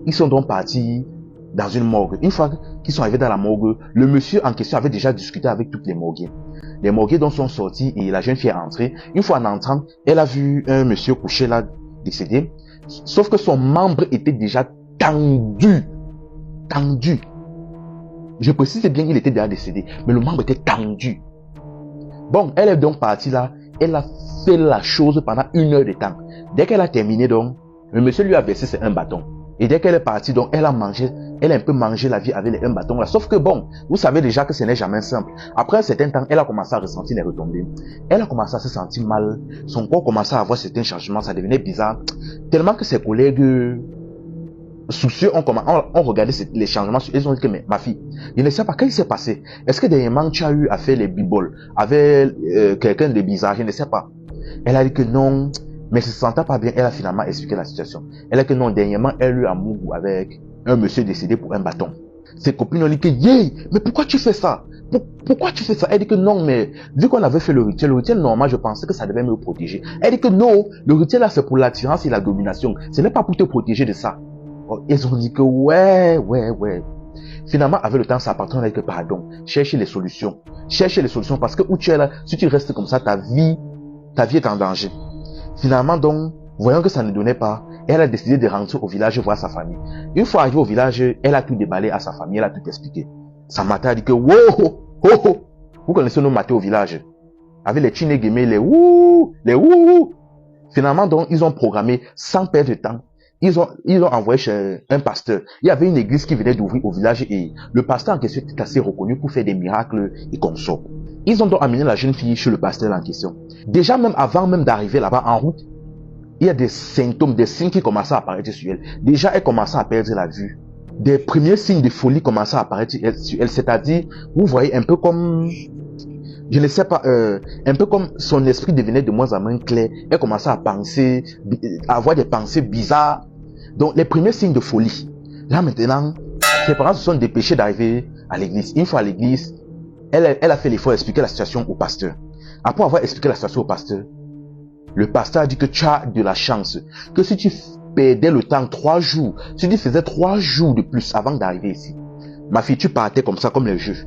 Ils sont donc partis dans une morgue. Une fois qu'ils sont arrivés dans la morgue, le monsieur en question avait déjà discuté avec toutes les morgues. Les morgues donc sont sortis et la jeune fille est entrée. Une fois en entrant, elle a vu un monsieur couché là, décédé. Sauf que son membre était déjà tendu. Tendu. Je précise bien qu'il était déjà décédé, mais le membre était tendu. Bon, elle est donc partie là. Elle a fait la chose pendant 1 heure de temps. Dès qu'elle a terminé donc, le monsieur lui a versé un bâton. Et dès qu'elle est partie donc, elle a un peu mangé la vie avec les 1 bâton là. Sauf que bon, vous savez déjà que ce n'est jamais simple. Après un certain temps, elle a commencé à ressentir les retombées. Elle a commencé à se sentir mal. Son corps commençait à avoir certains changements. Ça devenait bizarre. Tellement que ses collègues soucieux ont regardé les changements. Ils ont dit que, mais ma fille, je ne sais pas, qu'est-ce qui s'est passé? Est-ce que dernièrement tu as eu à faire les biboles avec quelqu'un de bizarre? Je ne sais pas. Elle a dit que non, mais elle se sentait pas bien. Elle a finalement expliqué la situation. Elle a dit que non, dernièrement, elle a eu amour avec un monsieur décédé pour un bâton. Ses copines ont dit que, yeah, mais pourquoi tu fais ça? Pourquoi tu fais ça? Elle dit que non, mais vu qu'on avait fait le rituel normal, je pensais que ça devait me protéger. Elle dit que non, le rituel là, c'est pour l'attirance et la domination. Ce n'est pas pour te protéger de ça. Ils ont dit que ouais. Finalement, avec le temps, ça appartient avec que pardon. Cherchez les solutions. Cherchez les solutions parce que où tu es là, si tu restes comme ça, ta vie est en danger. Finalement, donc, voyant que ça ne donnait pas, elle a décidé de rentrer au village voir sa famille. Une fois arrivée au village, elle a tout déballé à sa famille, elle a tout expliqué. Sa matin a dit que wow. Vous connaissez nos matins au village. Avec les Chinegeme, les wouh. Finalement, donc, ils ont programmé sans perdre de temps. Ils ont envoyé chez un pasteur. Il y avait une église qui venait d'ouvrir au village et le pasteur en question était assez reconnu pour faire des miracles et consorts. Ils ont donc amené la jeune fille chez le pasteur en question. Déjà même avant même d'arriver là-bas en route, il y a des symptômes, des signes qui commençaient à apparaître sur elle. Déjà, elle commençait à perdre la vue. Des premiers signes de folie commençaient à apparaître sur elle. C'est-à-dire, vous voyez un peu comme, je ne sais pas, un peu comme son esprit devenait de moins en moins clair. Elle commençait à penser, à avoir des pensées bizarres. Donc, les premiers signes de folie. Là, maintenant, ses parents se sont dépêchés d'arriver à l'église. Une fois à l'église, elle a fait l'effort d'expliquer la situation au pasteur. Après avoir expliqué la situation au pasteur, le pasteur a dit que tu as de la chance. Que si tu perdais le temps 3 jours, si tu faisais 3 jours de plus avant d'arriver ici, ma fille, tu partais comme ça, comme les jeux.